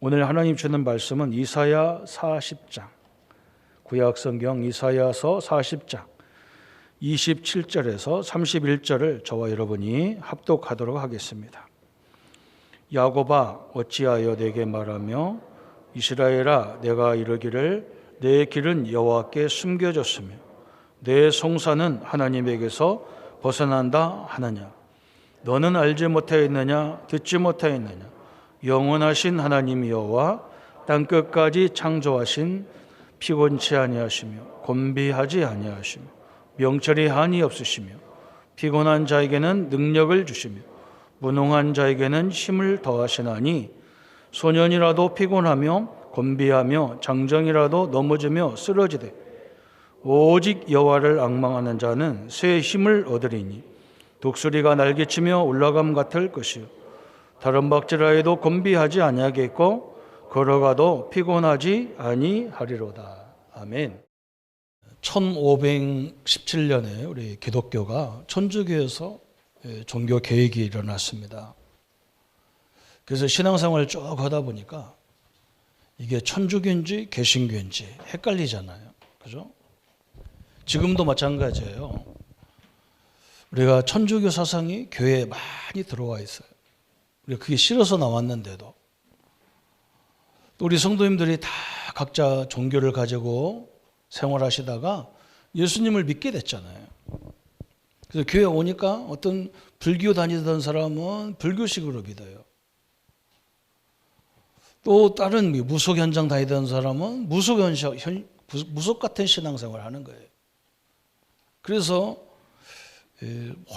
오늘 하나님 주는 말씀은 이사야 40장, 구약성경 이사야서 40장 27절에서 31절을 저와 여러분이 합독하도록 하겠습니다. 야곱아 어찌하여 내게 말하며 이스라엘아 내가 이르기를 내 길은 여호와께 숨겨졌으며 내 송사는 하나님에게서 벗어난다 하느냐. 너는 알지 못하였느냐 듣지 못하였느냐. 영원하신 하나님 여호와 땅끝까지 창조하신 피곤치 아니하시며 곤비하지 아니하시며 명철이 한이 없으시며 피곤한 자에게는 능력을 주시며 무능한 자에게는 힘을 더하시나니 소년이라도 피곤하며 곤비하며 장정이라도 넘어지며 쓰러지되 오직 여호와를 앙망하는 자는 새 힘을 얻으리니 독수리가 날개치며 올라감 같을 것이요 다른 박질하여도 곤비하지 아니하겠고 걸어가도 피곤하지 아니하리로다. 아멘. 1517년에 우리 기독교가 천주교에서 종교 개혁이 일어났습니다. 그래서 신앙생활을 쭉 하다 보니까 이게 천주교인지 개신교인지 헷갈리잖아요. 그죠? 지금도 마찬가지예요. 우리가 천주교 사상이 교회에 많이 들어와 있어요. 우리가 그게 싫어서 나왔는데도 또 우리 성도님들이 다 각자 종교를 가지고 생활하시다가 예수님을 믿게 됐잖아요. 그래서 교회 오니까 어떤 불교 다니던 사람은 불교식으로 믿어요. 또 다른 무속 현장 다니던 사람은 무속 같은 신앙생활을 하는 거예요. 그래서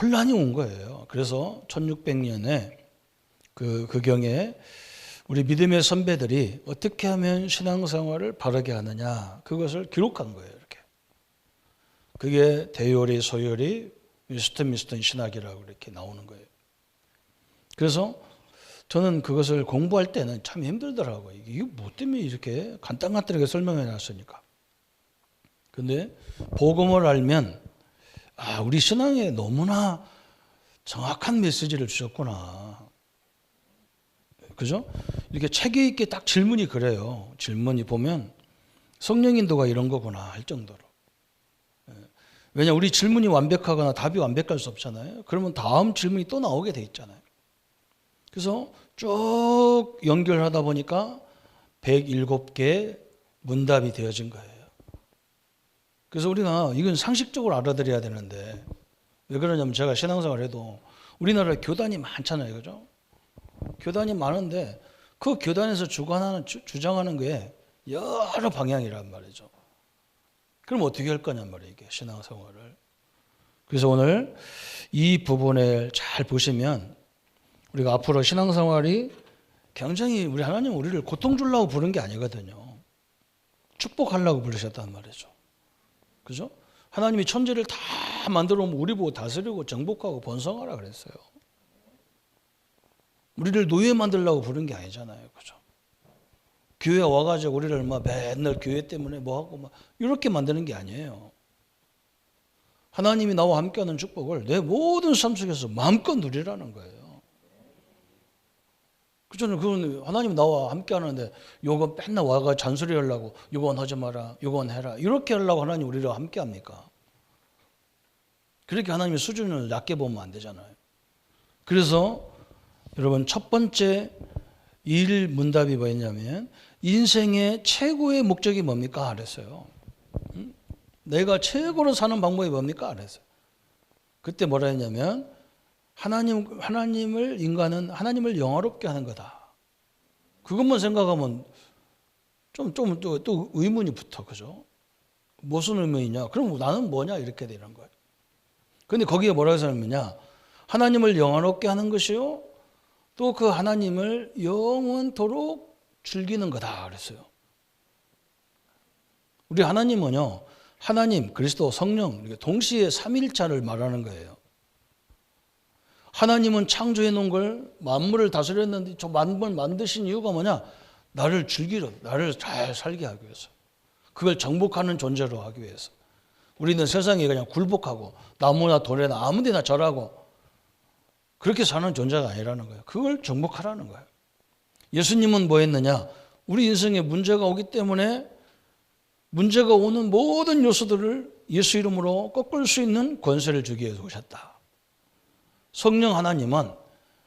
혼란이 온 거예요. 그래서 1600년에 그 경에 우리 믿음의 선배들이 어떻게 하면 신앙생활을 바르게 하느냐 그것을 기록한 거예요. 이렇게. 그게 대요리, 소요리, 웨스트민스터 신학이라고 이렇게 나오는 거예요. 그래서 저는 그것을 공부할 때는 참 힘들더라고요. 이게 뭐 때문에 이렇게 간단간단하게 설명해 놨으니까. 근데 복음을 알면 우리 신앙에 너무나 정확한 메시지를 주셨구나. 그죠? 이렇게 체계 있게 딱 질문이 그래요. 질문이 보면 성령인도가 이런 거구나 할 정도로. 왜냐 우리 질문이 완벽하거나 답이 완벽할 수 없잖아요. 그러면 다음 질문이 또 나오게 돼 있잖아요. 그래서 쭉 연결하다 보니까 107개의 문답이 되어진 거예요. 그래서 우리가 이건 상식적으로 알아들어야 되는데 왜 그러냐면 제가 신앙생활을 해도 우리나라에 교단이 많잖아요. 그죠? 교단이 많은데 그 교단에서 주장하는 게 여러 방향이란 말이죠. 그럼 어떻게 할 거냔 말이에요. 이게 신앙생활을. 그래서 오늘 이 부분을 잘 보시면 우리가 앞으로 신앙생활이 굉장히 우리 하나님 우리를 고통 주려고 부른 게 아니거든요. 축복하려고 부르셨단 말이죠. 그죠? 하나님이 천지를 다 만들어 놓으면 우리 보고 다스리고 정복하고 번성하라 그랬어요. 우리를 노예 만들려고 부른 게 아니잖아요. 그죠? 교회 와가지고 우리를 맨날 교회 때문에 뭐하고 이렇게 만드는 게 아니에요. 하나님이 나와 함께하는 축복을 내 모든 삶 속에서 마음껏 누리라는 거예요. 그저는 그건 하나님 나와 함께하는데 요건 맨날 와가 잔소리 하려고 요건 하지 마라, 요건 해라 이렇게 하려고 하나님 우리랑 함께합니까? 그렇게 하나님의 수준을 낮게 보면 안 되잖아요. 그래서 여러분 첫 번째 일 문답이 뭐였냐면 인생의 최고의 목적이 뭡니까? 그랬어요. 내가 최고로 사는 방법이 뭡니까? 그랬어요. 그때 뭐라 했냐면 인간은 하나님을 영화롭게 하는 거다. 그것만 생각하면 또 의문이 붙어. 그죠? 무슨 의문이냐? 그럼 나는 뭐냐? 이렇게 되는 거예요. 근데 거기에 뭐라고 했냐면 하나님을 영화롭게 하는 것이요. 또 그 하나님을 영원토록 즐기는 거다 그랬어요. 우리 하나님은요. 하나님, 그리스도, 성령 동시에 삼위일체를 말하는 거예요. 하나님은 창조해 놓은 걸 만물을 다스렸는데 저 만물 만드신 이유가 뭐냐? 나를 즐기려, 나를 잘 살게 하기 위해서. 그걸 정복하는 존재로 하기 위해서. 우리는 세상에 그냥 굴복하고 나무나 돌에나 아무 데나 절하고 그렇게 사는 존재가 아니라는 거예요. 그걸 정복하라는 거예요. 예수님은 뭐 했느냐? 우리 인생에 문제가 오기 때문에 문제가 오는 모든 요소들을 예수 이름으로 꺾을 수 있는 권세를 주기 위해서 오셨다. 성령 하나님은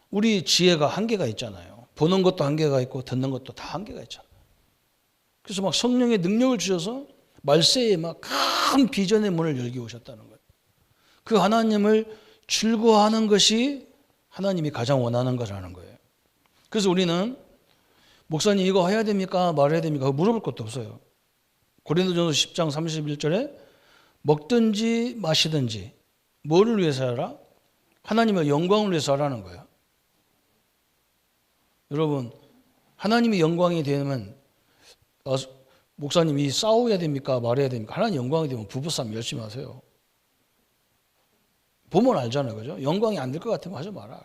우리 지혜가 한계가 있잖아요. 보는 것도 한계가 있고 듣는 것도 다 한계가 있잖아요. 그래서 막 성령의 능력을 주셔서 말세에 막 큰 비전의 문을 열기 오셨다는 거예요. 그 하나님을 즐거워하는 것이 하나님이 가장 원하는 거라는 거예요. 그래서 우리는 목사님 이거 해야 됩니까? 말해야 됩니까? 물어볼 것도 없어요. 고린도전서 10장 31절에 먹든지 마시든지 뭐를 위해서 하라? 하나님의 영광을 위해서 하라는 거예요. 여러분, 하나님의 영광이 되면 목사님이 싸워야 됩니까? 말해야 됩니까? 하나님 영광이 되면 부부싸움 열심히 하세요. 보면 알잖아요. 그죠? 영광이 안 될 것 같으면 하지 마라.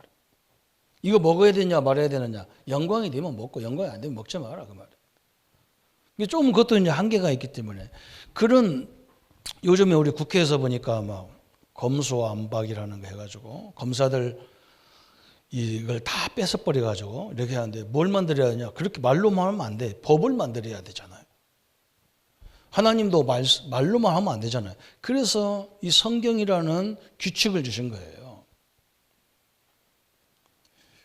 이거 먹어야 되냐 말해야 되느냐. 영광이 되면 먹고 영광이 안 되면 먹지 마라. 그 말이에요. 좀 그것도 이제 한계가 있기 때문에 그런 요즘에 우리 국회에서 보니까 막 검수완박이라는 거 해가지고 검사들 이걸 다 뺏어버려가지고 이렇게 하는데 뭘 만들어야 하냐. 그렇게 말로만 하면 안 돼. 법을 만들어야 되잖아요. 하나님도 말로만 하면 안 되잖아요. 그래서 이 성경이라는 규칙을 주신 거예요.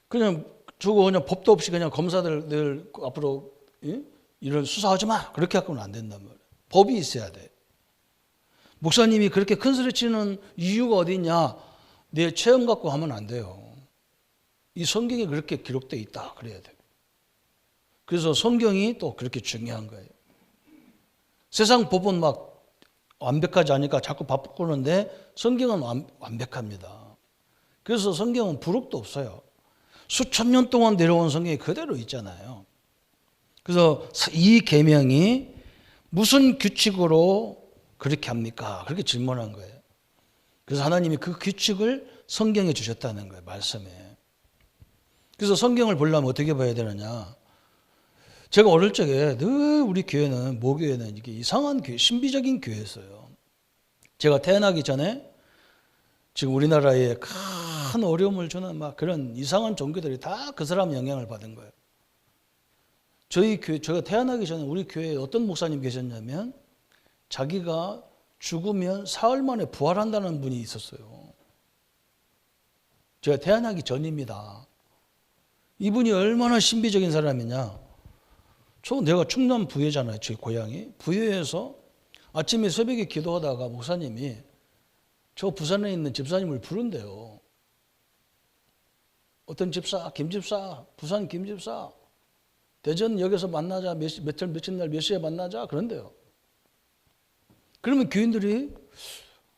그냥 주고 그냥 법도 없이 그냥 검사들 늘 앞으로 이런 수사하지 마. 그렇게 갖고는 안 된단 말이에요. 법이 있어야 돼. 목사님이 그렇게 큰 소리 치는 이유가 어디 있냐. 내 체험 갖고 하면 안 돼요. 이 성경에 그렇게 기록되어 있다. 그래야 돼요. 그래서 성경이 또 그렇게 중요한 거예요. 세상 법은 막 완벽하지 않으니까 자꾸 바꾸는데 성경은 완벽합니다. 그래서 성경은 부록도 없어요. 수천 년 동안 내려온 성경이 그대로 있잖아요. 그래서 이 계명이 무슨 규칙으로 그렇게 합니까? 그렇게 질문한 거예요. 그래서 하나님이 그 규칙을 성경에 주셨다는 거예요. 말씀에. 그래서 성경을 보려면 어떻게 봐야 되느냐. 제가 어릴 적에 늘 우리 교회는 모교회는 이게 이상한 교회, 신비적인 교회였어요. 제가 태어나기 전에 지금 우리나라에 큰 어려움을 주는 막 그런 이상한 종교들이 다 그 사람 영향을 받은 거예요. 저희 교회, 제가 태어나기 전에 우리 교회에 어떤 목사님 계셨냐면 자기가 죽으면 사흘 만에 부활한다는 분이 있었어요. 제가 태어나기 전입니다. 이분이 얼마나 신비적인 사람이냐. 내가 충남 부여잖아요. 제 고향이. 부여에서 아침에 새벽에 기도하다가 목사님이 저 부산에 있는 집사님을 부른대요. 어떤 집사, 김집사, 부산 김집사, 대전역에서 만나자, 며칠 날 몇 시에 만나자, 그런대요. 그러면 교인들이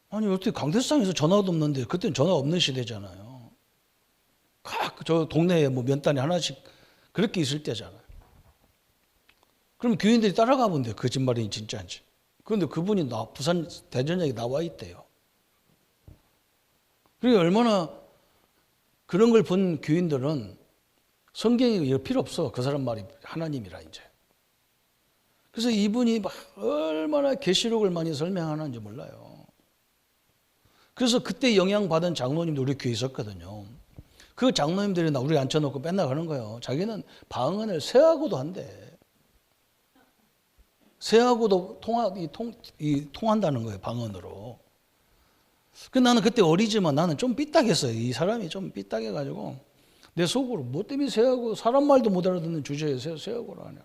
아니 어떻게 강대상에서 전화도 없는데 그때는 전화 없는 시대잖아요. 각 저 동네에 뭐 몇 단에 하나씩 그렇게 있을 때잖아요. 그럼 교인들이 따라가 본대요. 거짓말인지 진짜인지. 그런데 그분이 부산 대전역에 나와 있대요. 그러니까 얼마나 그런 걸 본 교인들은 성경이 필요 없어. 그 사람 말이 하나님이라 이제. 그래서 이분이 막 얼마나 계시록을 많이 설명하는지 몰라요. 그래서 그때 영향받은 장로님도 우리 교회에 있었거든요. 그 장로님들이 우리 앉혀놓고 맨날 하는 거예요. 자기는 방언을 새하고도 한대. 새하고도 통한다는 거예요. 방언으로. 나는 그때 어리지만 나는 좀 삐딱했어요. 이 사람이 좀 삐딱해가지고 내 속으로 뭐 때문에 새하고 사람 말도 못 알아듣는 주제에 새하고를 하냐.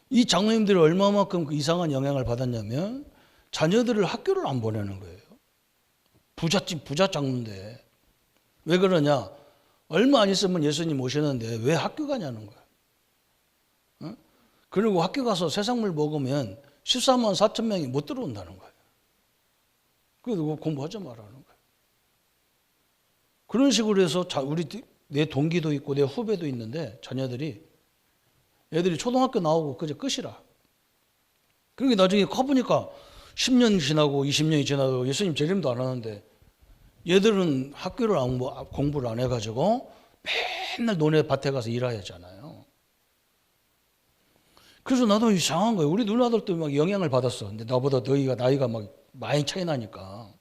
이 장로님들이 얼마만큼 그 이상한 영향을 받았냐면 자녀들을 학교를 안 보내는 거예요. 부자 장로인데 왜 그러냐? 얼마 안 있으면 예수님 오시는데 왜 학교 가냐는 거야. 어? 그리고 학교 가서 세상물 먹으면 14만 4천 명이 못 들어온다는 거예요. 그래서 공부하지 말라는 거예요. 그런 식으로 해서 내 동기도 있고 내 후배도 있는데 자녀들이 애들이 초등학교 나오고 그저 끝이라. 그러니까 나중에 커보니까 10년 지나고 20년이 지나도 예수님 재림도 안 하는데 얘들은 학교를 공부를 안 해가지고 맨날 논에 밭에 가서 일해야 하잖아요. 그래서 나도 이상한 거예요. 우리 누나들도 막 영향을 받았어. 근데 나보다 너희가 나이가 막 많이 차이 나니까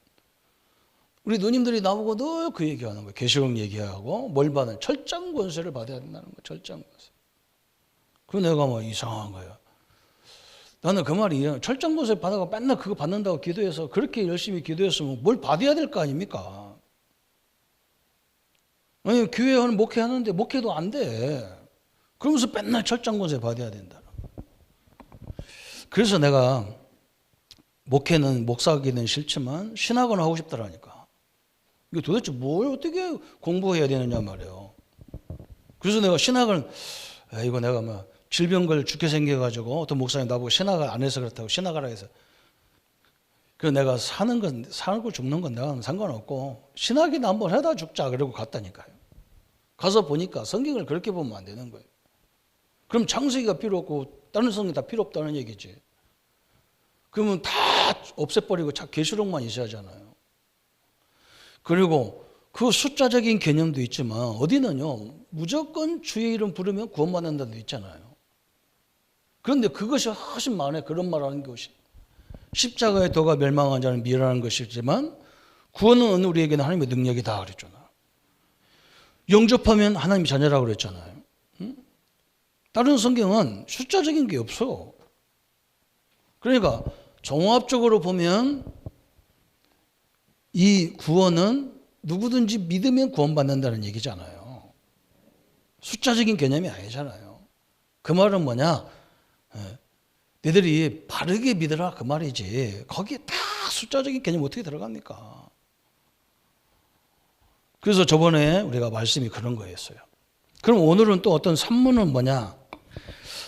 우리 누님들이 나보고 늘 그 얘기하는 거예요. 계시록 얘기하고 뭘 받는 철장 권세를 받아야 된다는 거예요. 철장 권세. 그 내가 뭐 이상한 거예요. 나는 그 말이 철장 권세 받아가 맨날 그거 받는다고 기도해서 그렇게 열심히 기도했으면 뭘 받아야 될 거 아닙니까? 아니 교회는 목회하는데 목회도 안 돼. 그러면서 맨날 철장 권세 받아야 된다. 그래서 내가 목회는 목사하기는 싫지만 신학은 하고 싶더라니까. 이거 도대체 뭘 어떻게 공부해야 되느냐 말이에요. 그래서 내가 신학을 이거 내가 막 질병 죽게 생겨가지고 어떤 목사님 나보고 신학을 안 해서 그렇다고 신학하라 해서 그래서 내가 살고 죽는 건 내가 상관없고 신학이나 한번 해다 죽자 그러고 갔다니까요. 가서 보니까 성경을 그렇게 보면 안 되는 거예요. 그럼 창세기가 필요 없고 다른 성경 다 필요 없다는 얘기지. 그러면 다 없애버리고 계시록만 있어야 하잖아요. 그리고 그 숫자적인 개념도 있지만 어디는요 무조건 주의 이름 부르면 구원받는다는 데 있잖아요. 그런데 그것이 훨씬 많아요. 그런 말하는 것이 십자가의 도가 멸망한 자는 미련한 것이지만 구원은 우리에게는 하나님의 능력이다 그랬잖아. 영접하면 하나님의 자녀라고 그랬잖아요. 응? 다른 성경은 숫자적인 게 없어. 그러니까 종합적으로 보면 이 구원은 누구든지 믿으면 구원받는다는 얘기잖아요. 숫자적인 개념이 아니잖아요. 그 말은 뭐냐? 너희들이 바르게 믿으라 그 말이지. 거기에 다 숫자적인 개념 어떻게 들어갑니까? 그래서 저번에 우리가 말씀이 그런 거였어요. 그럼 오늘은 또 어떤 산문은 뭐냐?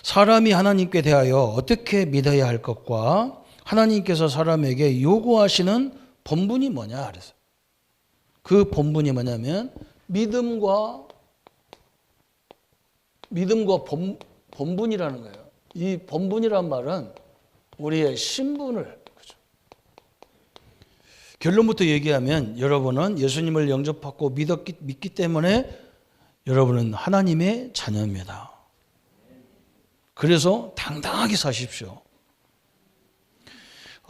사람이 하나님께 대하여 어떻게 믿어야 할 것과 하나님께서 사람에게 요구하시는 본분이 뭐냐 그래서 그 본분이 뭐냐면 믿음과 본분이라는 거예요. 이 본분이란 말은 우리의 신분을 그죠? 결론부터 얘기하면 여러분은 예수님을 영접하고 믿기 때문에 여러분은 하나님의 자녀입니다. 그래서 당당하게 사십시오.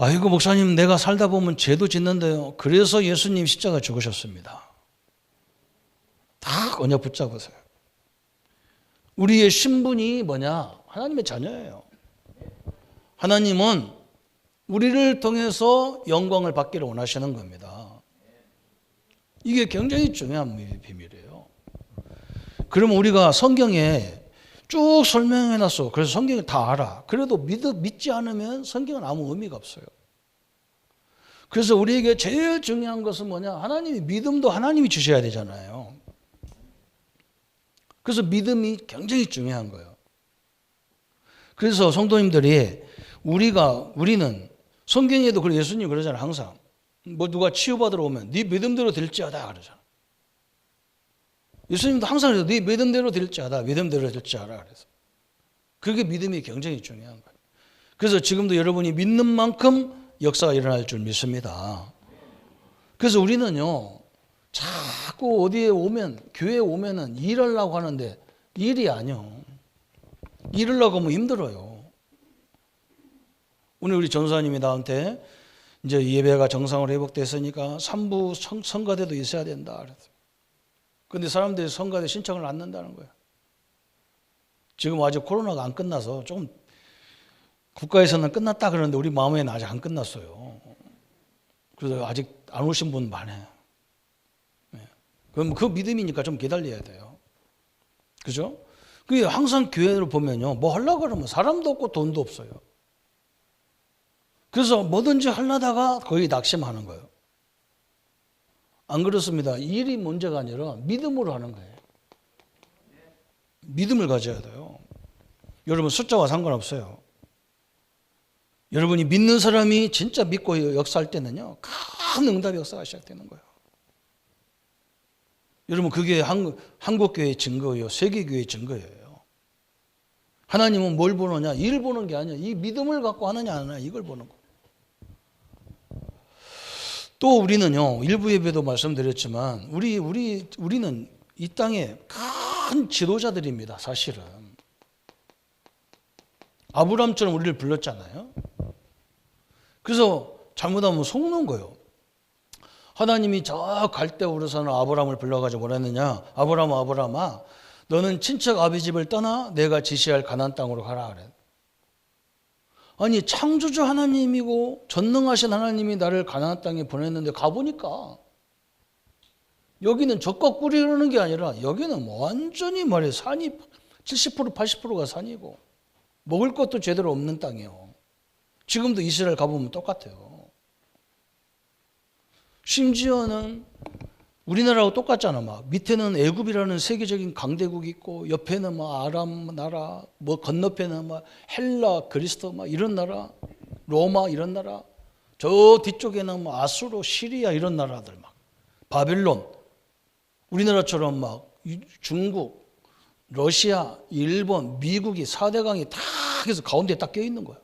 아이고 목사님 내가 살다 보면 죄도 짓는데요. 그래서 예수님 십자가 죽으셨습니다. 딱 언약 붙잡으세요. 우리의 신분이 뭐냐? 하나님의 자녀예요. 하나님은 우리를 통해서 영광을 받기를 원하시는 겁니다. 이게 굉장히 중요한 비밀이에요. 그러면 우리가 성경에 쭉 설명해놨어. 그래서 성경을 다 알아. 그래도 믿지 않으면 성경은 아무 의미가 없어요. 그래서 우리에게 제일 중요한 것은 뭐냐? 하나님이 믿음도 하나님이 주셔야 되잖아요. 그래서 믿음이 굉장히 중요한 거예요. 그래서 성도님들이 우리는 성경에도 그래 예수님 그러잖아요. 항상 뭐 누가 치유받으러 오면 네 믿음대로 될지어다 그러잖아요. 예수님도 항상 그래서 네 믿음대로 될지어다. 믿음대로 될지어라 그래서 그게 믿음이 굉장히 중요한 거예요. 그래서 지금도 여러분이 믿는 만큼 역사가 일어날 줄 믿습니다. 그래서 우리는요 자꾸 어디에 오면 교회에 오면은 일하려고 하는데 일이 아니요. 일하려고 하면 힘들어요. 오늘 우리 전사님이 나한테 이제 예배가 정상으로 회복됐으니까 3부 성가대도 있어야 된다 그랬어요. 근데 사람들이 성가대 신청을 안 넣는다는 거예요. 지금 아직 코로나가 안 끝나서 조금 국가에서는 끝났다 그러는데 우리 마음에는 아직 안 끝났어요. 그래서 아직 안 오신 분 많아요. 그럼 그 믿음이니까 좀 기다려야 돼요. 그죠? 그게 항상 교회를 보면요. 뭐 하려고 그러면 사람도 없고 돈도 없어요. 그래서 뭐든지 하려다가 거의 낙심하는 거예요. 안 그렇습니다. 일이 문제가 아니라 믿음으로 하는 거예요. 믿음을 가져야 돼요. 여러분 숫자와 상관없어요. 여러분이 믿는 사람이 진짜 믿고 역사할 때는요. 큰 응답의 역사가 시작되는 거예요. 여러분 그게 한국교회의 증거예요. 세계교회의 증거예요. 하나님은 뭘 보느냐? 일을 보는 게 아니야. 이 믿음을 갖고 하느냐 안 하느냐 이걸 보는 거예요. 또 우리는요. 일부 예배도 말씀드렸지만 우리는 이 땅에 큰 지도자들입니다. 사실은. 아브라함처럼 우리를 불렀잖아요. 그래서 잘못하면 속는 거예요. 하나님이 저 갈대우르산을 아브라함을 불러가지고 뭐라 했느냐? 아브라함아, 아브라함아, 너는 친척 아비 집을 떠나 내가 지시할 가나안 땅으로 가라 그래. 아니 창조주 하나님이고 전능하신 하나님이 나를 가나안 땅에 보냈는데 가보니까 여기는 적과 꿀이 흐르는 게 아니라 여기는 완전히 말해 산이 70% 80%가 산이고 먹을 것도 제대로 없는 땅이에요. 지금도 이스라엘 가보면 똑같아요. 심지어는 우리나라하고 똑같잖아. 막 밑에는 애굽이라는 세계적인 강대국이 있고 옆에는 막 아람 나라, 뭐 건너편은 막 헬라, 그리스도 막 이런 나라, 로마 이런 나라, 저 뒤쪽에는 막 아수르, 시리아 이런 나라들 막 바빌론, 우리나라처럼 막 중국, 러시아, 일본, 미국이 4대강이 다 해서 가운데에 딱 껴 있는 거예요.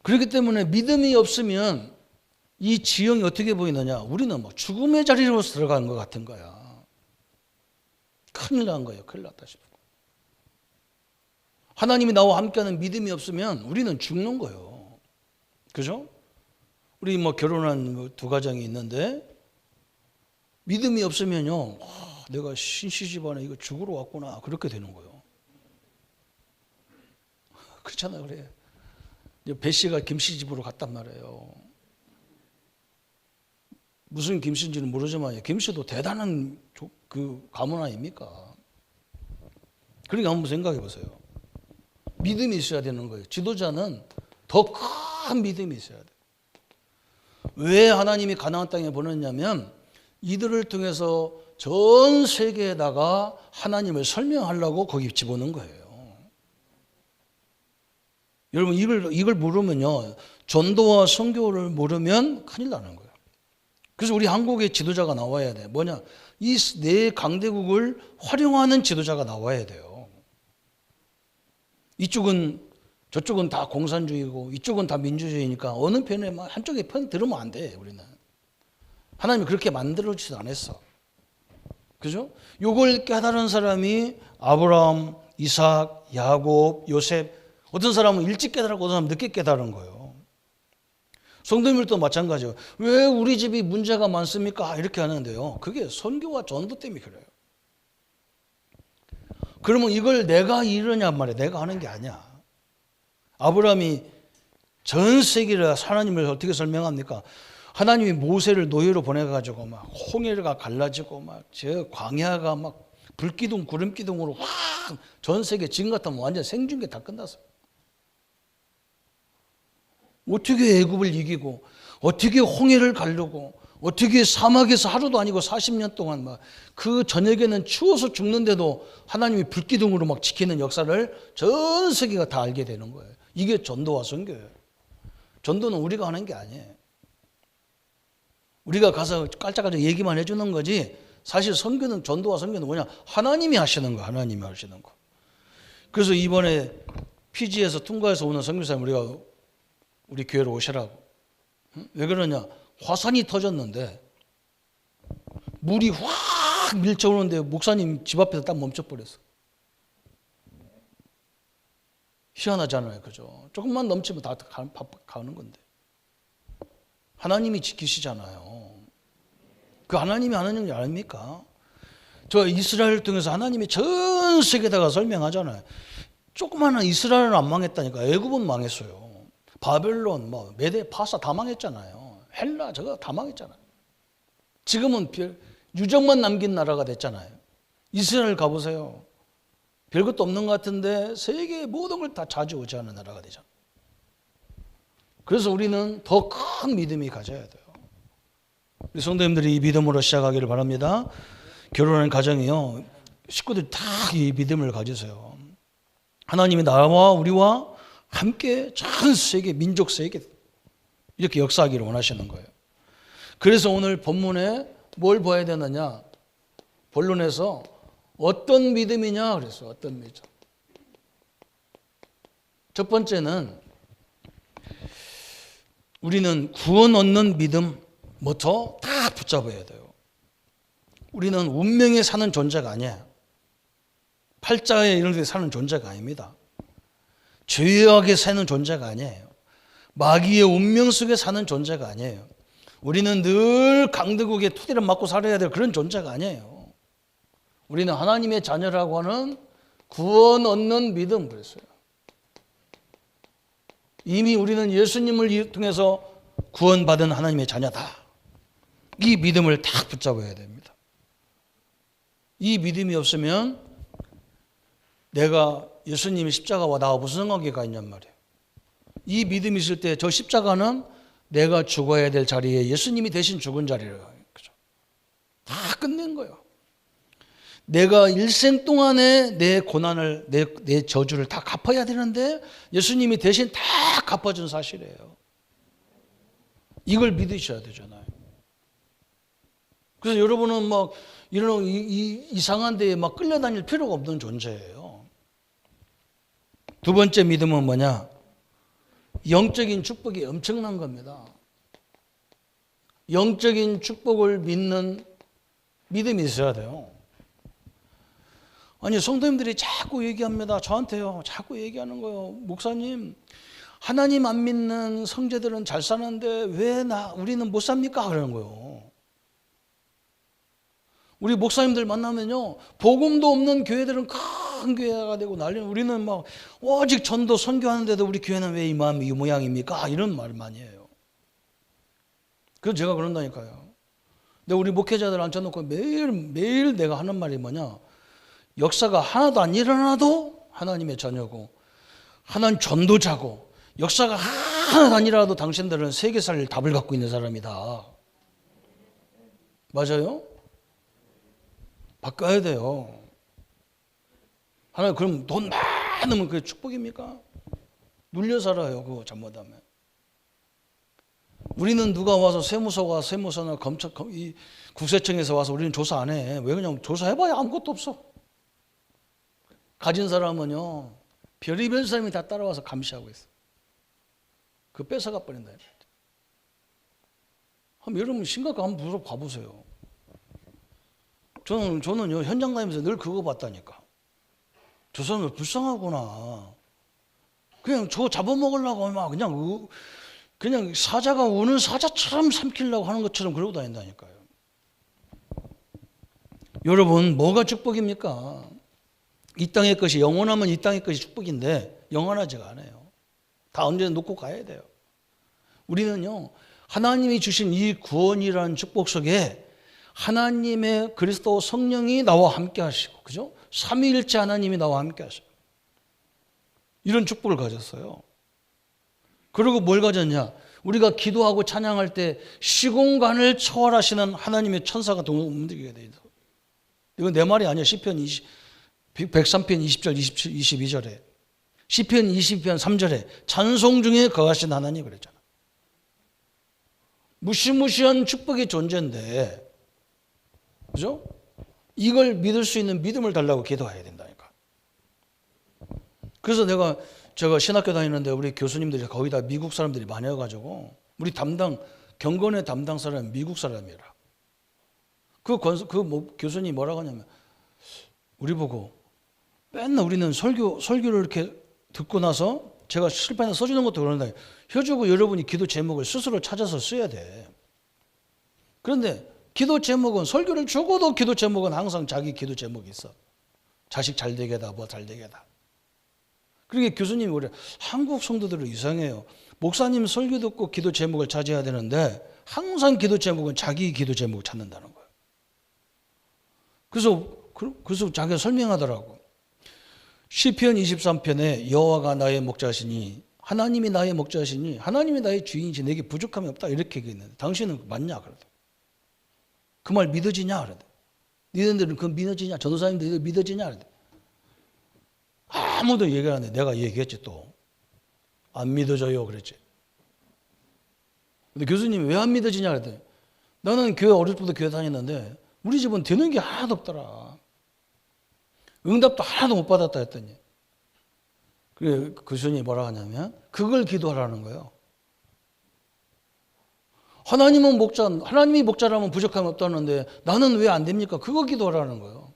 그렇기 때문에 믿음이 없으면 이 지형이 어떻게 보이느냐? 우리는 뭐 죽음의 자리로 들어가는 것 같은 거야. 큰일 난 거예요. 큰일 났다 싶어. 하나님이 나와 함께하는 믿음이 없으면 우리는 죽는 거예요. 그죠? 우리 뭐 결혼한 두 가정이 있는데 믿음이 없으면요, 내가 신씨 집안에 이거 죽으러 왔구나 그렇게 되는 거예요. 그렇잖아요, 그래. 배 씨가 김씨 집으로 갔단 말이에요. 무슨 김씨인지는 모르지만 김씨도 대단한 그 가문 아닙니까? 그러니까 한번 생각해 보세요. 믿음이 있어야 되는 거예요. 지도자는 더 큰 믿음이 있어야 돼요. 왜 하나님이 가나안 땅에 보냈냐면 이들을 통해서 전 세계에다가 하나님을 설명하려고 거기 집어넣은 거예요. 여러분 이걸 모르면요, 전도와 선교를 모르면 큰일 나는 거예요. 그래서 우리 한국의 지도자가 나와야 돼. 뭐냐? 이 네 강대국을 활용하는 지도자가 나와야 돼요. 저쪽은 다 공산주의고 이쪽은 다 민주주의니까 어느 편에 한쪽에 편 들으면 안 돼. 우리는 하나님이 그렇게 만들어지지도 않았어. 그죠? 요걸 깨달은 사람이 아브라함, 이삭, 야곱, 요셉. 어떤 사람은 일찍 깨달았고 어떤 사람은 늦게 깨달은 거예요. 성도님들도 마찬가지예요. 왜 우리 집이 문제가 많습니까? 이렇게 하는데요. 그게 선교와 전도 때문에 그래요. 그러면 이걸 내가 이러냐 말이야. 내가 하는 게 아니야. 아브라함이 전 세계를 하나님을 어떻게 설명합니까? 하나님이 모세를 노예로 보내가지고 막 홍해가 갈라지고 막 저 광야가 막 불기둥 구름기둥으로 확 전 세계 지금 같으면 완전 생중계 다 끝났어. 어떻게 애굽을 이기고 어떻게 홍해를 가르고 어떻게 사막에서 하루도 아니고 40년 동안 막 그 저녁에는 추워서 죽는데도 하나님이 불기둥으로 막 지키는 역사를 전 세계가 다 알게 되는 거예요. 이게 전도와 선교예요. 전도는 우리가 하는 게 아니에요. 우리가 가서 깔짝깔짝 얘기만 해주는 거지 사실 선교는 전도와 선교는 뭐냐? 하나님이 하시는 거, 하나님이 하시는 거. 그래서 이번에 피지에서 통과해서 오는 선교사님 우리 교회로 오시라고. 왜 그러냐? 화산이 터졌는데 물이 확 밀쳐오는데 목사님 집 앞에서 딱 멈춰버렸어. 희한하잖아요. 그죠? 조금만 넘치면 다 가는 건데. 하나님이 지키시잖아요. 그 하나님이 하는 일 아닙니까? 저 이스라엘을 통해서 하나님이 전 세계에다가 설명하잖아요. 조그마한 이스라엘은 안 망했다니까. 애굽은 망했어요. 바벨론, 메데, 파사 다 망했잖아요. 헬라 저거 다 망했잖아요. 지금은 유적만 남긴 나라가 됐잖아요. 이스라엘 가보세요. 별것도 없는 것 같은데 세계의 모든 걸 다 차지하는 나라가 되잖아요. 그래서 우리는 더 큰 믿음이 가져야 돼요. 우리 성도님들이 이 믿음으로 시작하기를 바랍니다. 결혼하는 가정이요, 식구들이 다 이 믿음을 가지세요. 하나님이 나와 우리와 함께 전 세계, 민족 세계 이렇게 역사하기를 원하시는 거예요. 그래서 오늘 본문에 뭘 봐야 되느냐? 본론에서 어떤 믿음이냐 그래서 어떤 믿음. 첫 번째는 우리는 구원 얻는 믿음부터 다 붙잡아야 돼요. 우리는 운명에 사는 존재가 아니에요. 팔자에 이런 데 사는 존재가 아닙니다. 죄악에 사는 존재가 아니에요. 마귀의 운명 속에 사는 존재가 아니에요. 우리는 늘 강대국의 투대를 맞고 살아야 될 그런 존재가 아니에요. 우리는 하나님의 자녀라고 하는 구원 얻는 믿음 그랬어요. 이미 우리는 예수님을 통해서 구원받은 하나님의 자녀다. 이 믿음을 딱 붙잡아야 됩니다. 이 믿음이 없으면 내가 예수님의 십자가와 나와 무슨 관계가 있냔 말이에요. 이 믿음이 있을 때 저 십자가는 내가 죽어야 될 자리에 예수님이 대신 죽은 자리라고 해요. 그죠? 다 끝낸 거예요. 내가 일생 동안에 내 고난을, 내 저주를 다 갚아야 되는데 예수님이 대신 다 갚아준 사실이에요. 이걸 믿으셔야 되잖아요. 그래서 여러분은 막 이런 이상한 데에 막 끌려다닐 필요가 없는 존재예요. 두 번째 믿음은 뭐냐? 영적인 축복이 엄청난 겁니다. 영적인 축복을 믿는 믿음이 있어야 돼요. 아니 성도님들이 자꾸 얘기합니다. 저한테요. 자꾸 얘기하는 거예요. 목사님, 하나님 안 믿는 성제들은 잘 사는데 왜 우리는 못 삽니까? 그러는 거예요. 우리 목사님들 만나면요, 복음도 없는 교회들은 큰 교회가 되고 난리는, 우리는 막 오직 전도 선교하는데도 우리 교회는 왜 이 모양입니까? 이런 말 많이 해요. 그래서 제가 그런다니까요. 근데 우리 목회자들 앉혀놓고 매일 내가 하는 말이 뭐냐? 역사가 하나도 안 일어나도 하나님의 자녀고, 하나님 전도자고, 역사가 하나도 안 일어나도 당신들은 세계 살 답을 갖고 있는 사람이다. 맞아요? 바꿔야 돼요. 하나님, 그럼 돈 많으면 그게 축복입니까? 눌려 살아요, 그거 잘못하면. 우리는 누가 와서 세무서나 검찰, 국세청에서 와서 우리는 조사 안 해. 왜 그냥 조사해봐야 아무것도 없어. 가진 사람은요, 별의별 사람이 다 따라와서 감시하고 있어. 그거 뺏어가 버린다. 여러분 심각하게 한번 가보세요. 저는요, 현장 다니면서 늘 그거 봤다니까. 저 사람들 불쌍하구나. 그냥 저 잡아먹으려고 막 그냥 사자가 우는 사자처럼 삼키려고 하는 것처럼 그러고 다닌다니까요. 여러분, 뭐가 축복입니까? 이 땅의 것이 영원하면 이 땅의 것이 축복인데 영원하지가 않아요. 다 언제나 놓고 가야 돼요. 우리는요, 하나님이 주신 이 구원이라는 축복 속에 하나님의 그리스도 성령이 나와 함께 하시고, 그죠? 삼위일체 하나님이 나와 함께 하시고, 이런 축복을 가졌어요. 그리고 뭘 가졌냐? 우리가 기도하고 찬양할 때 시공간을 초월하시는 하나님의 천사가 움직이게 돼 있어요. 이건 내 말이 아니에요. 시편 103편 20절 22절에, 시편 20편 3절에 찬송 중에 거하신 하나님 그랬잖아. 무시무시한 축복의 존재인데, 그죠? 이걸 믿을 수 있는 믿음을 달라고 기도해야 된다니까. 그래서 제가 신학교 다니는데 우리 교수님들이 거의 다 미국 사람들이 많아가지고, 우리 경건의 담당 사람은 미국 사람이라. 교수님이 뭐라고 하냐면, 우리 보고 맨날 우리는 설교를 이렇게 듣고 나서 제가 실판에 써주는 것도 그런데, 혀주고 여러분이 기도 제목을 스스로 찾아서 써야 돼. 그런데 기도 제목은, 설교를 주고도 기도 제목은 항상 자기 기도 제목이 있어. 자식 잘 되게다, 뭐 잘 되게다. 그러니까 교수님이 그래, 한국 성도들은 이상해요. 목사님 설교 듣고 기도 제목을 찾아야 되는데 항상 기도 제목은 자기 기도 제목을 찾는다는 거예요. 그래서 자기가 설명하더라고. 시편 23편에 여호와가 나의 목자시니, 하나님이 나의 목자시니, 하나님이 나의 주인이지 내게 부족함이 없다, 이렇게 얘기했는데 당신은 맞냐? 그러더라고. 그 말 믿어지냐? 그러대. 니네들은 그거 믿어지냐? 전도사님들 믿어지냐? 그러대. 아무도 얘기 안 해. 내가 얘기했지 또. 안 믿어져요 그랬지. 근데 교수님이 왜 안 믿어지냐 그랬더니, 나는 교회 어릴 때부터 교회 다녔는데 우리 집은 되는 게 하나도 없더라. 응답도 하나도 못 받았다 했더니, 그래 교수님이 뭐라 하냐면 그걸 기도하라는 거예요. 하나님이 목자라면 부족함이 없다는데 나는 왜 안 됩니까? 그거 기도하라는 거예요.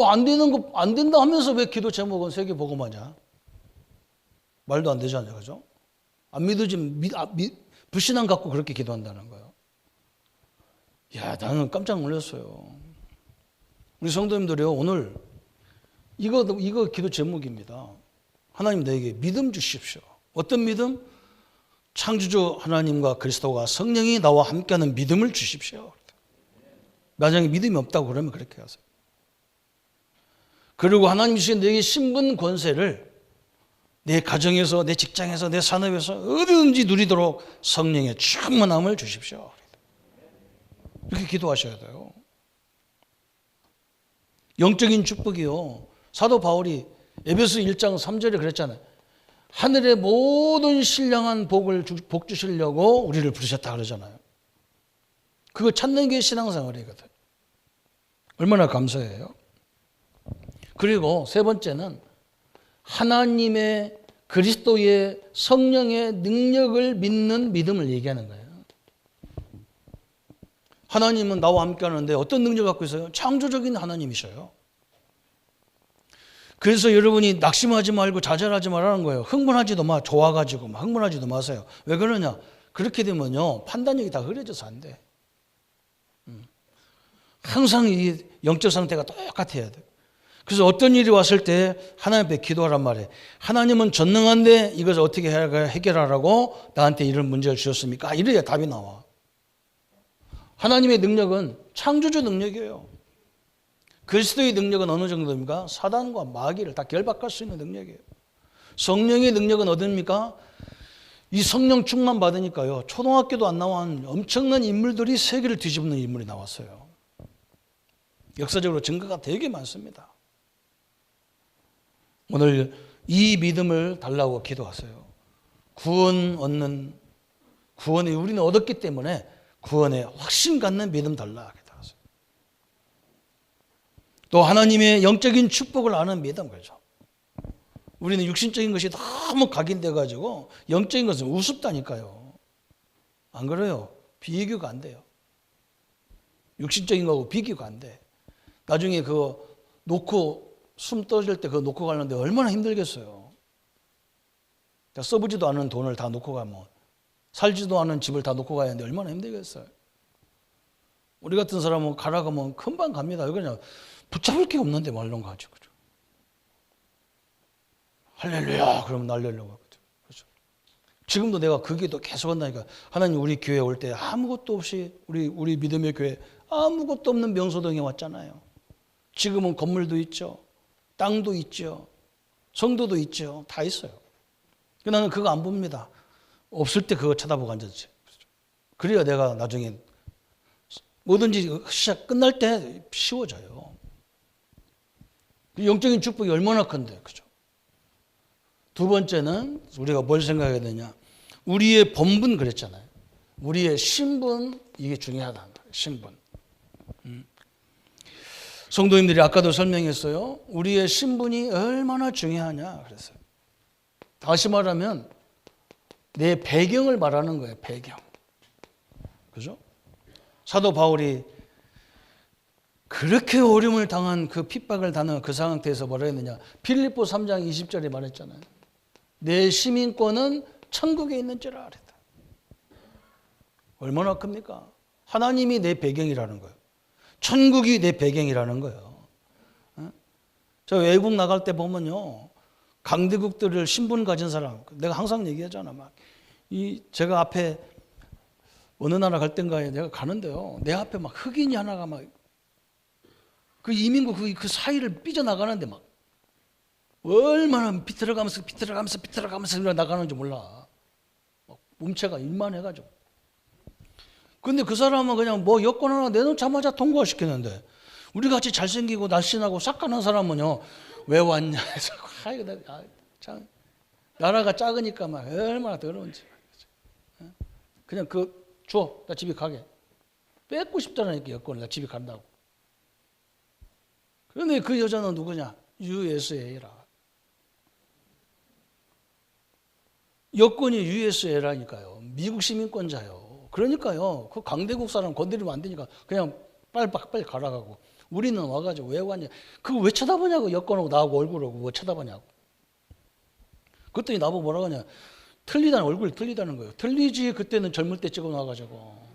안 된다 하면서 왜 기도 제목은 세계복음하냐? 말도 안 되잖아요, 그죠? 안 믿어지면 불신앙 갖고 그렇게 기도한다는 거예요. 야, 나는 깜짝 놀랐어요. 우리 성도님들이요, 오늘 이거 기도 제목입니다. 하나님 나에게 믿음 주십시오. 어떤 믿음? 창조주 하나님과 그리스도가 성령이 나와 함께하는 믿음을 주십시오. 만약에 믿음이 없다고 그러면 그렇게 하세요. 그리고 하나님 주신 내게 신분 권세를 내 가정에서, 내 직장에서, 내 산업에서 어디든지 누리도록 성령의 충만함을 주십시오. 이렇게 기도하셔야 돼요. 영적인 축복이요. 사도 바울이 에베소 1장 3절에 그랬잖아요. 하늘의 모든 신령한 복 주시려고 우리를 부르셨다 그러잖아요. 그거 찾는 게 신앙생활이거든. 얼마나 감사해요. 그리고 세 번째는 하나님의 그리스도의 성령의 능력을 믿는 믿음을 얘기하는 거예요. 하나님은 나와 함께 하는데 어떤 능력을 갖고 있어요? 창조적인 하나님이셔요. 그래서 여러분이 낙심하지 말고 좌절하지 말라는 거예요. 흥분하지도 마. 좋아가지고 흥분하지도 마세요. 왜 그러냐? 그렇게 되면요, 판단력이 다 흐려져서 안 돼. 항상 이 영적 상태가 똑같아야 돼. 그래서 어떤 일이 왔을 때 하나님 앞에 기도하란 말이에요. 하나님은 전능한데 이것을 어떻게 해결하라고 나한테 이런 문제를 주셨습니까? 이래야 답이 나와. 하나님의 능력은 창조주 능력이에요. 그리스도의 능력은 어느 정도입니까? 사단과 마귀를 다 결박할 수 있는 능력이에요. 성령의 능력은 어딥니까? 이 성령 충만 받으니까요, 초등학교도 안 나온 엄청난 인물들이 세계를 뒤집는 인물이 나왔어요. 역사적으로 증거가 되게 많습니다. 오늘 이 믿음을 달라고 기도하세요. 구원이 우리는 얻었기 때문에 구원에 확신 갖는 믿음 달라 기도하세요. 또 하나님의 영적인 축복을 아는 믿음, 그렇죠. 우리는 육신적인 것이 너무 각인돼 가지고 영적인 것은 우습다니까요. 안 그래요? 비교가 안 돼요. 육신적인 거하고 비교가 안 돼. 나중에 그거 놓고 숨 떨어질 때 그거 놓고 가는데 얼마나 힘들겠어요. 써보지도 않은 돈을 다 놓고 가면, 살지도 않은 집을 다 놓고 가야 하는데 얼마나 힘들겠어요. 우리 같은 사람은 가라 가면 금방 갑니다. 그냥 붙잡을 게 없는데 말론 가지고. 할렐루야 그러면 날려려고 하거든. 그렇죠? 지금도 내가 그 기도 계속 한다니까. 하나님, 우리 교회 올 때 아무것도 없이 우리 믿음의 교회 아무것도 없는 명소동에 왔잖아요. 지금은 건물도 있죠. 땅도 있죠. 성도도 있죠. 다 있어요. 나는 그거 안 봅니다. 없을 때 그거 쳐다보고 앉았지. 그래야 내가 나중에 뭐든지 시작 끝날 때 쉬워져요. 영적인 축복이 얼마나 큰데, 그죠? 두 번째는 우리가 뭘 생각해야 되냐? 우리의 본분 그랬잖아요. 우리의 신분, 이게 중요하다는 거예요. 신분. 성도님들이 아까도 설명했어요. 우리의 신분이 얼마나 중요하냐 그랬어요. 다시 말하면 내 배경을 말하는 거예요. 배경. 그죠? 사도 바울이 그렇게 어려움을 당한 그 핍박을 당한 그 상태에서 뭐라 했느냐? 빌립보 3장 20절에 말했잖아요. 내 시민권은 천국에 있는 줄 알았다. 얼마나 큽니까? 하나님이 내 배경이라는 거예요. 천국이 내 배경이라는 거예요. 저 외국 나갈 때 보면요, 강대국들을 신분 가진 사람, 내가 항상 얘기하잖아. 제가 앞에 어느 나라 갈 땐가에 내가 가는데요, 내 앞에 막 흑인이 하나가 막 그 이민국 그 사이를 삐져나가는데 막 얼마나 비틀어가면서 나가는지 몰라. 막 몸체가 이만해가지고. 근데 그 사람은 그냥 뭐 여권 하나 내놓자마자 통과시키는데, 우리 같이 잘생기고 날씬하고 싹가는 사람은요, 왜 왔냐 해서, 참 나라가 작으니까 막 얼마나 더러운지. 그냥 줘, 나 집에 가게. 뺏고 싶다니까, 여권을. 나 집에 간다고. 그런데 그 여자는 누구냐? USA라. 여권이 USA라니까요. 미국 시민권자요. 그러니까요. 그 강대국 사람 건드리면 안 되니까 그냥 빨리 가라가고. 우리는 와가지고 왜 왔냐? 그거 왜 쳐다보냐고. 여권하고 나하고 얼굴하고 왜 쳐다보냐고. 그랬더니 나보고 뭐라고 하냐? 틀리다는 얼굴이 틀리다는 거예요. 틀리지 그때는 젊을 때 찍어 놔가지고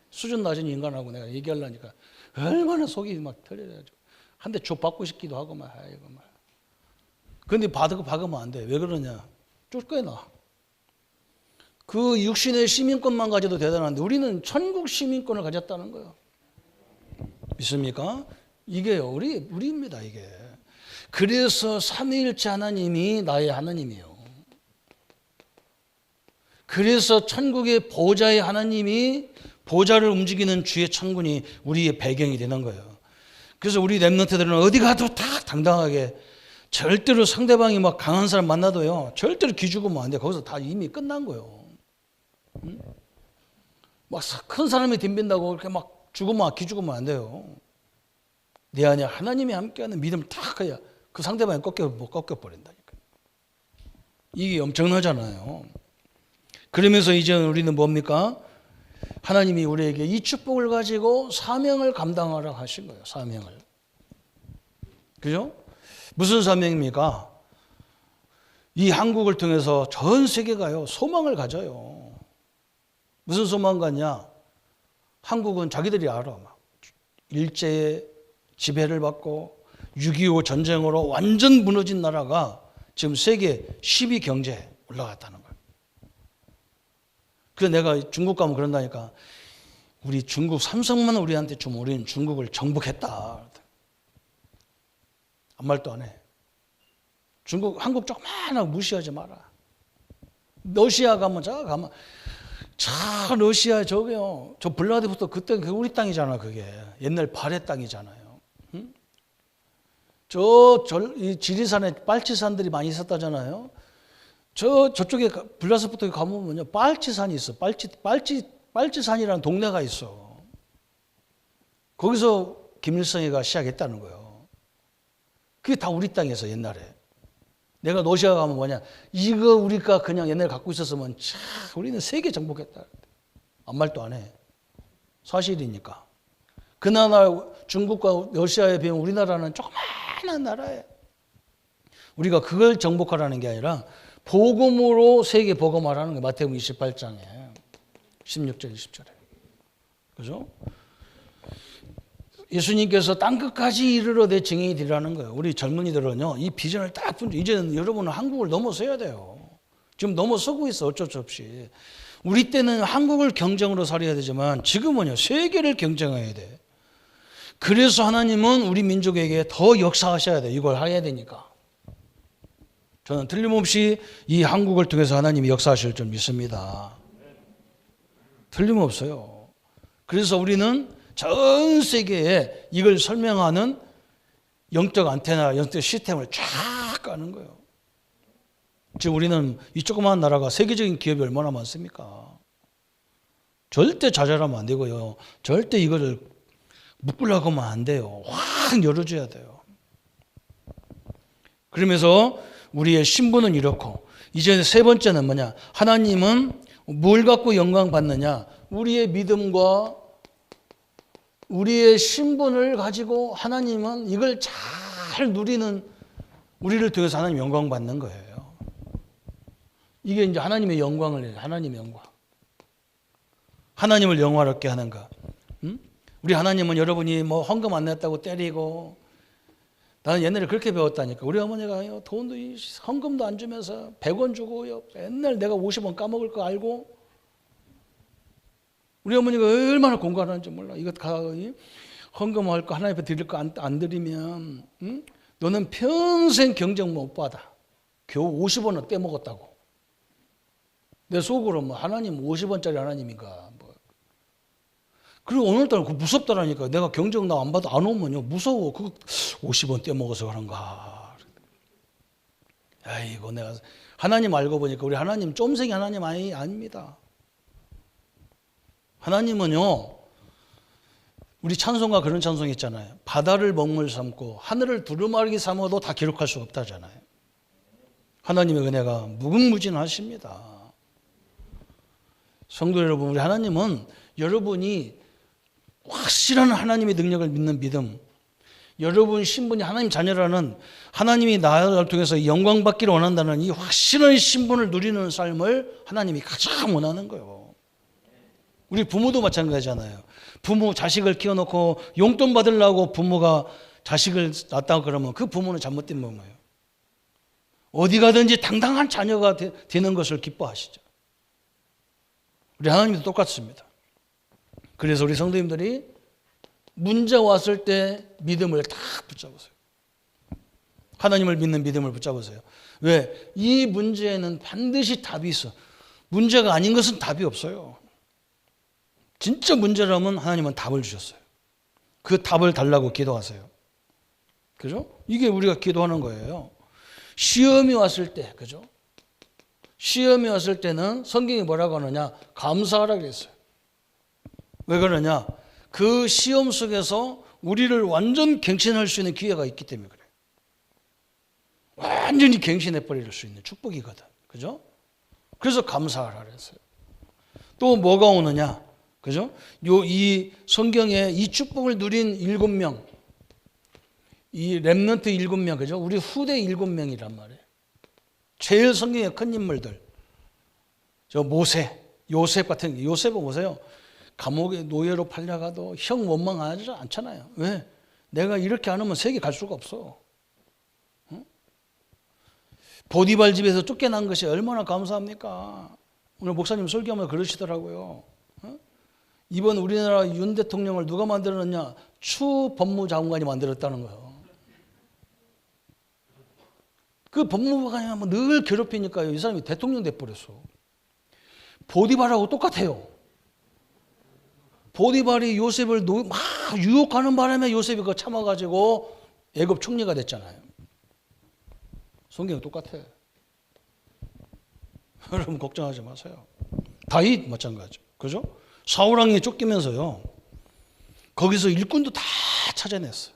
수준 낮은 인간하고 내가 얘기하려니까 얼마나 속이 막 틀려가지고 한 대 줘 받고 싶기도 하고 막 아이고 막. 근데 박으면 안 돼. 왜 그러냐? 쫓겨나. 그 육신의 시민권만 가져도 대단한데 우리는 천국 시민권을 가졌다는 거예요. 믿습니까? 이게요, 우리입니다, 이게. 그래서 삼위일체 하나님이 나의 하나님이에요. 그래서 천국의 보좌의 하나님이 보좌를 움직이는 주의 천군이 우리의 배경이 되는 거예요. 그래서 우리 랩런트들은 어디 가도 다 당당하게 절대로 상대방이 막 강한 사람 만나도요, 절대로 기죽으면 안 돼. 거기서 다 이미 끝난 거예요. 응? 막 큰 사람이 덤빈다고 그렇게 막 기죽으면 안 돼요. 내 안에 하나님이 함께하는 믿음을 딱 해야 그 상대방이 꺾여버린다니까. 이게 엄청나잖아요. 그러면서 이제 우리는 뭡니까? 하나님이 우리에게 이 축복을 가지고 사명을 감당하라 하신 거예요. 사명을. 그죠? 무슨 사명입니까? 이 한국을 통해서 전 세계가요, 소망을 가져요. 무슨 소망 갖냐? 한국은 자기들이 알아. 막 일제의 지배를 받고 6.25 전쟁으로 완전 무너진 나라가 지금 세계 10위 경제에 올라갔다는 거예요. 그래서 내가 중국 가면 그런다니까. 우리 중국 삼성만 우리한테 주면 우리는 중국을 정복했다. 아무 말도 안 해. 한국 조그마하고 무시하지 마라. 러시아 가면 러시아 저기요. 저 블라디부터 그때 우리 땅이잖아, 그게. 옛날 발해 땅이잖아요. 응? 이 지리산에 빨치산들이 많이 있었다잖아요. 저쪽에 블라디부터 가보면요, 빨치산이 있어. 빨치산이라는 동네가 있어. 거기서 김일성이가 시작했다는 거예요. 그게 다 우리 땅에서 옛날에. 내가 러시아 가면 뭐냐, 이거 우리가 그냥 옛날에 갖고 있었으면 우리는 세계 정복했다. 아무 말도 안 해. 사실이니까. 그 나라 중국과 러시아에 비하면 우리나라는 조그마한 나라예요. 우리가 그걸 정복하라는 게 아니라 복음으로 세계 복음하라는 게 마태복음 28장에 16절 20절에. 그죠? 예수님께서 땅끝까지 이르러 내 증인이 되라는 거예요. 우리 젊은이들은요, 이 비전을 딱 본, 이제는 여러분은 한국을 넘어서야 돼요. 지금 넘어서고 있어, 어쩔 수 없이. 우리 때는 한국을 경쟁으로 살아야 되지만 지금은요, 세계를 경쟁해야 돼. 그래서 하나님은 우리 민족에게 더 역사하셔야 돼. 이걸 해야 되니까. 저는 틀림없이 이 한국을 통해서 하나님이 역사하실 줄 믿습니다. 틀림없어요. 그래서 우리는 전 세계에 이걸 설명하는 영적 안테나, 영적 시스템을 쫙 까는 거예요. 지금 우리는 이 조그마한 나라가 세계적인 기업이 얼마나 많습니까? 절대 좌절하면 안 되고요. 절대 이거를 묶으려고 하면 안 돼요. 확 열어줘야 돼요. 그러면서 우리의 신분은 이렇고, 이제 세 번째는 뭐냐? 하나님은 뭘 갖고 영광 받느냐? 우리의 믿음과 우리의 신분을 가지고 하나님은 이걸 잘 누리는 우리를 통해서 하나님 영광 받는 거예요. 이게 이제 하나님의 영광을 해요. 하나님의 영광. 하나님을 영화롭게 하는가. 우리 하나님은 여러분이 뭐 헌금 안 냈다고 때리고, 나는 옛날에 그렇게 배웠다니까. 우리 어머니가 돈도 헌금도 안 주면서 100원 주고 맨날 내가 50원 까먹을 거 알고, 우리 어머니가 얼마나 공부하는지 몰라. 이거 헌금할 거 하나님 앞에 드릴 거 안 드리면 너는 평생 경정 못 받아. 겨우 50원은 떼먹었다고. 내 속으로 뭐 하나님 50원짜리 하나님인가. 뭐. 그리고 오늘따라 무섭더라니까. 내가 경정 나 안 받아 안 오면요 무서워. 그거 50원 떼먹어서 그런가. 아이고, 내가 하나님 알고 보니까 우리 하나님 쫌생이 하나님 아닙니다. 하나님은요, 우리 찬송가 그런 찬송 있잖아요. 바다를 먹물 삼고 하늘을 두루마리 삼아도 다 기록할 수 없다잖아요. 하나님의 은혜가 무궁무진하십니다. 성도 여러분, 우리 하나님은 여러분이 확실한 하나님의 능력을 믿는 믿음, 여러분 신분이 하나님 자녀라는, 하나님이 나를 통해서 영광 받기를 원한다는 이 확실한 신분을 누리는 삶을 하나님이 가장 원하는 거예요. 우리 부모도 마찬가지잖아요. 부모 자식을 키워놓고 용돈 받으려고 부모가 자식을 낳았다고 그러면 그 부모는 잘못된 부모예요. 어디 가든지 당당한 자녀가 되는 것을 기뻐하시죠. 우리 하나님도 똑같습니다. 그래서 우리 성도님들이 문제 왔을 때 믿음을 다 붙잡으세요. 하나님을 믿는 믿음을 붙잡으세요. 왜? 이 문제에는 반드시 답이 있어. 문제가 아닌 것은 답이 없어요. 진짜 문제라면 하나님은 답을 주셨어요. 그 답을 달라고 기도하세요. 그죠? 이게 우리가 기도하는 거예요. 시험이 왔을 때, 그죠? 시험이 왔을 때는 성경이 뭐라고 하느냐? 감사하라 그랬어요. 왜 그러냐? 그 시험 속에서 우리를 완전 갱신할 수 있는 기회가 있기 때문에 그래요. 완전히 갱신해 버릴 수 있는 축복이거든. 그죠? 그래서 감사하라 그랬어요. 또 뭐가 오느냐? 그죠? 이 성경에 이 축복을 누린 7명, 이 렘넌트 7명, 그죠? 우리 후대 7명이란 말이에요. 제일 성경에 큰 인물들. 저 모세, 요셉 같은, 요셉은 보세요. 감옥에 노예로 팔려가도 형 원망하지 않잖아요. 왜? 내가 이렇게 안 하면 세계 갈 수가 없어. 응? 보디발 집에서 쫓겨난 것이 얼마나 감사합니까? 오늘 목사님 설교하면 그러시더라고요. 응? 이번 우리나라 윤 대통령을 누가 만들었느냐? 추 법무장관이 만들었다는 거예요. 그 법무장관이 늘 괴롭히니까요. 이 사람이 대통령 돼버렸어. 보디발하고 똑같아요. 보디발이 요셉을 막 유혹하는 바람에 요셉이 그거 참아가지고 애굽 총리가 됐잖아요. 성경은 똑같아요. 여러분 걱정하지 마세요. 다윗 마찬가지죠. 그죠? 사울왕이 쫓기면서요. 거기서 일꾼도 다 찾아냈어요.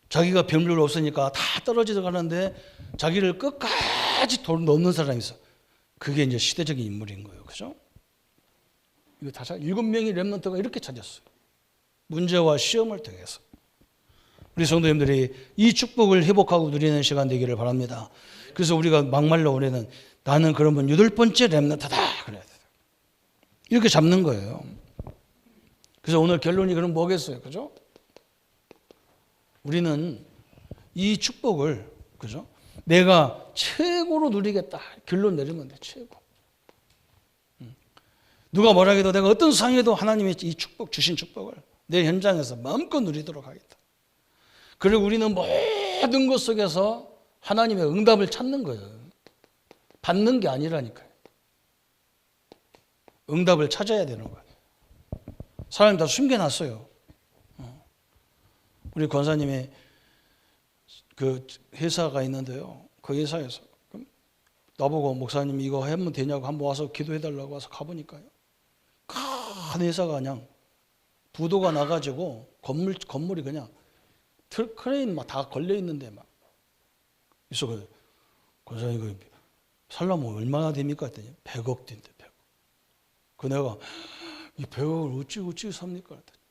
자기가 변별 없으니까 다 떨어지러 가는데 자기를 끝까지 넘는 사람이 있어. 그게 이제 시대적인 인물인 거예요. 그죠? 이거 다 7명의 렘넌트가 이렇게 찾았어요. 문제와 시험을 통해서. 우리 성도님들이 이 축복을 회복하고 누리는 시간 되기를 바랍니다. 그래서 우리가 막말로 올해는 나는 그러면 8번째 렘넌트다 그래야 돼요. 이렇게 잡는 거예요. 그래서 오늘 결론이 그럼 뭐겠어요? 그죠? 우리는 이 축복을, 그죠? 내가 최고로 누리겠다. 결론 내리면 돼, 최고. 누가 뭐라 해도 내가 어떤 상황에도 하나님의 이 축복, 주신 축복을 내 현장에서 마음껏 누리도록 하겠다. 그리고 우리는 모든 것 속에서 하나님의 응답을 찾는 거예요. 받는 게 아니라니까요. 응답을 찾아야 되는 거예요. 사람이 다 숨겨놨어요. 우리 권사님의 그 회사가 있는데요. 그 회사에서 나보고 목사님 이거 하면 되냐고 한번 와서 기도해달라고 와서 가보니까요. 큰 회사가 그냥 부도가 나가지고 건물이 그냥 크레인 막 다 걸려 있는데 막. 그래서 그 권사님 이거 살려면 얼마나 됩니까? 했더니 100억 된대. 100억. 그 내가 이 100억을 어찌 삽니까? 했더니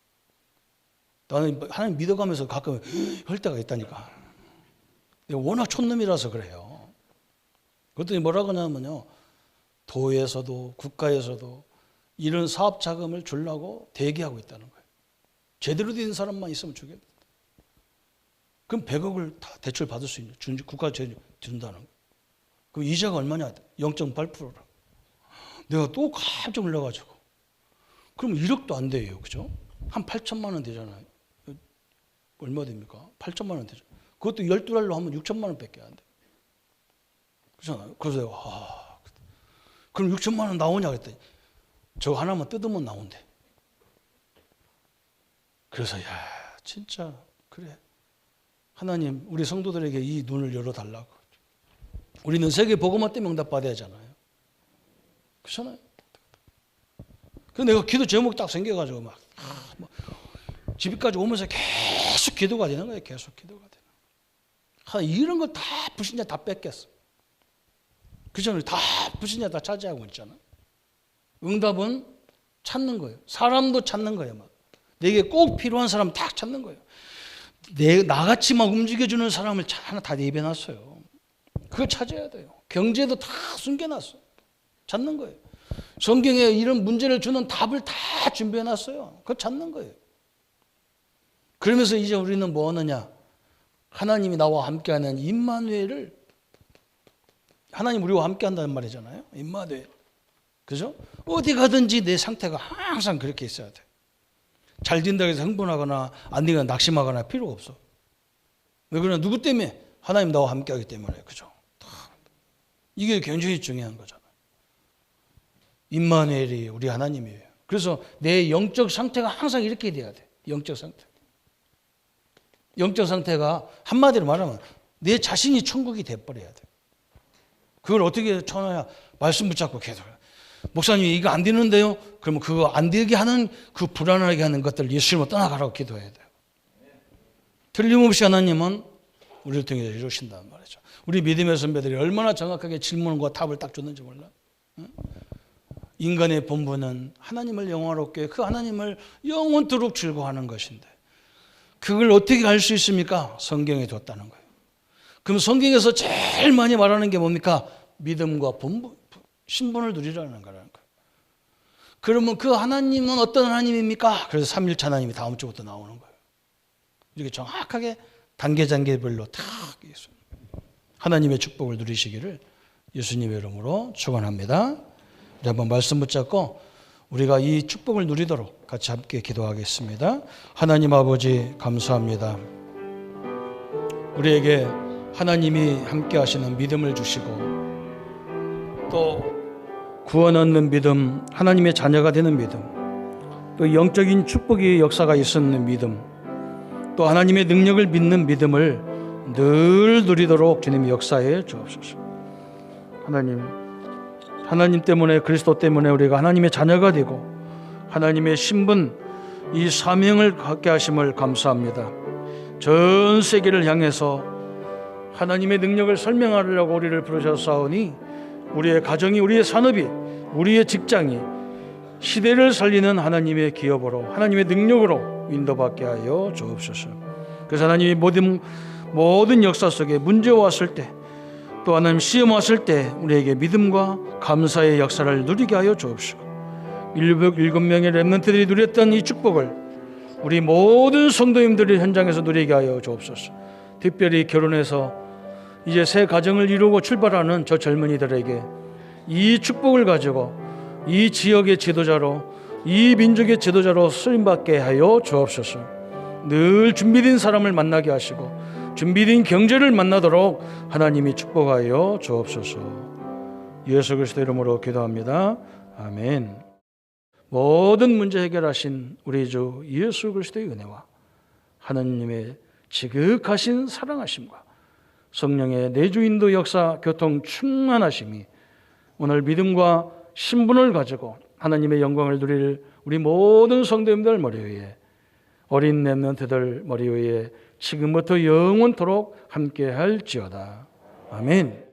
나는 하나님 믿어가면서 가끔 할 때가 있다니까. 내가 워낙 촌놈이라서 그래요. 그랬더니 뭐라고 하냐면요. 도에서도 국가에서도 이런 사업 자금을 주려고 대기하고 있다는 거예요. 제대로 된 사람만 있으면 주겠다. 그럼 100억을 다 대출 받을 수 있는 국가 준다는 거예요. 그럼 이자가 얼마냐? 0.8%라. 내가 또 깜짝 놀라가지고. 그럼 1억도 안 돼요. 그죠? 한 8천만 원 되잖아요. 얼마 됩니까? 8천만 원 되죠. 그것도 12달러 하면 6천만 원밖에 안 돼. 그렇잖아요. 그래서 내가 그럼 6천만 원 나오냐 그랬더니 저거 하나만 뜯으면 나온대. 그래서 진짜 그래. 하나님 우리 성도들에게 이 눈을 열어달라고. 우리는 세계 복음화 때문에 응답받아야 하잖아요. 그렇잖아요. 그래서 내가 기도 제목 딱 생겨가지고 막 집까지 오면서 계속 기도가 되는 거예요. 계속 기도가 되는 거예요. 이런 거 다 불신자 다 뺏겼어. 그잖아요. 다 불신자 다 차지하고 있잖아. 응답은 찾는 거예요. 사람도 찾는 거예요. 막. 내게 꼭 필요한 사람 다 찾는 거예요. 나같이 막 움직여주는 사람을 하나 다 내배놨어요. 그걸 찾아야 돼요. 경제도 다 숨겨놨어요. 찾는 거예요. 성경에 이런 문제를 주는 답을 다 준비해놨어요. 그걸 찾는 거예요. 그러면서 이제 우리는 뭐 하느냐? 하나님이 나와 함께하는 임마누엘을, 하나님 우리와 함께한다는 말이잖아요. 임마누엘. 그죠? 어디 가든지 내 상태가 항상 그렇게 있어야 돼. 잘 된다고 해서 흥분하거나 안 되거나 낙심하거나 필요가 없어. 왜 그러냐? 누구 때문에? 하나님 나와 함께하기 때문에. 그죠? 이게 굉장히 중요한 거잖아요. 임마누엘이 우리 하나님이에요. 그래서 내 영적 상태가 항상 이렇게 돼야 돼. 영적 상태. 영적 상태가 한마디로 말하면 내 자신이 천국이 돼버려야 돼. 그걸 어떻게 천하야? 말씀 붙잡고 계속. 목사님 이거 안 되는데요? 그러면 그거 안 되게 하는 그 불안하게 하는 것들 예수님으로 떠나가라고 기도해야 돼요. 틀림없이 하나님은 우리를 통해서 이루신다는 말이죠. 우리 믿음의 선배들이 얼마나 정확하게 질문과 답을 딱 줬는지 몰라. 응? 인간의 본분은 하나님을 영화롭게 그 하나님을 영원토록 즐거워하는 것인데 그걸 어떻게 알 수 있습니까? 성경에 뒀다는 거예요. 그럼 성경에서 제일 많이 말하는 게 뭡니까? 믿음과 본분, 신분을 누리라는 거라는 거예요. 그러면 그 하나님은 어떤 하나님입니까? 그래서 삼일체 하나님이 다음 주부터 나오는 거예요. 이렇게 정확하게 단계별로 다 있습니다. 하나님의 축복을 누리시기를 예수님의 이름으로 축원합니다. 우리 한번 말씀 붙잡고 우리가 이 축복을 누리도록 같이 함께 기도하겠습니다. 하나님 아버지 감사합니다. 우리에게 하나님이 함께 하시는 믿음을 주시고 또 구원 얻는 믿음, 하나님의 자녀가 되는 믿음, 또 영적인 축복의 역사가 있었는 믿음, 또 하나님의 능력을 믿는 믿음을 늘 누리도록 주님이 역사해 주옵소서. 하나님 때문에, 그리스도 때문에 우리가 하나님의 자녀가 되고 하나님의 신분, 이 사명을 갖게 하심을 감사합니다. 전 세계를 향해서 하나님의 능력을 설명하려고 우리를 부르셨사오니 우리의 가정이, 우리의 산업이, 우리의 직장이 시대를 살리는 하나님의 기업으로, 하나님의 능력으로 인도받게 하여 주옵소서. 그래서 하나님이 모든 역사 속에 문제 왔을 때, 또 하나님 시험 왔을 때 우리에게 믿음과 감사의 역사를 누리게 하여 주옵시고 7명의 렘넌트들이 누렸던 이 축복을 우리 모든 성도님들이 현장에서 누리게 하여 주옵소서. 특별히 결혼해서 이제 새 가정을 이루고 출발하는 저 젊은이들에게 이 축복을 가지고 이 지역의 지도자로, 이 민족의 지도자로 쓰임받게 하여 주옵소서. 늘 준비된 사람을 만나게 하시고 준비된 경제를 만나도록 하나님이 축복하여 주옵소서. 예수 그리스도 이름으로 기도합니다. 아멘. 모든 문제 해결하신 우리 주 예수 그리스도의 은혜와 하나님의 지극하신 사랑하심과 성령의 내주인도 역사 교통 충만하심이 오늘 믿음과 신분을 가지고 하나님의 영광을 누릴 우리 모든 성도님들 머리 위에, 어린 렘넌트들 머리 위에 지금부터 영원토록 함께 할지어다. 아멘.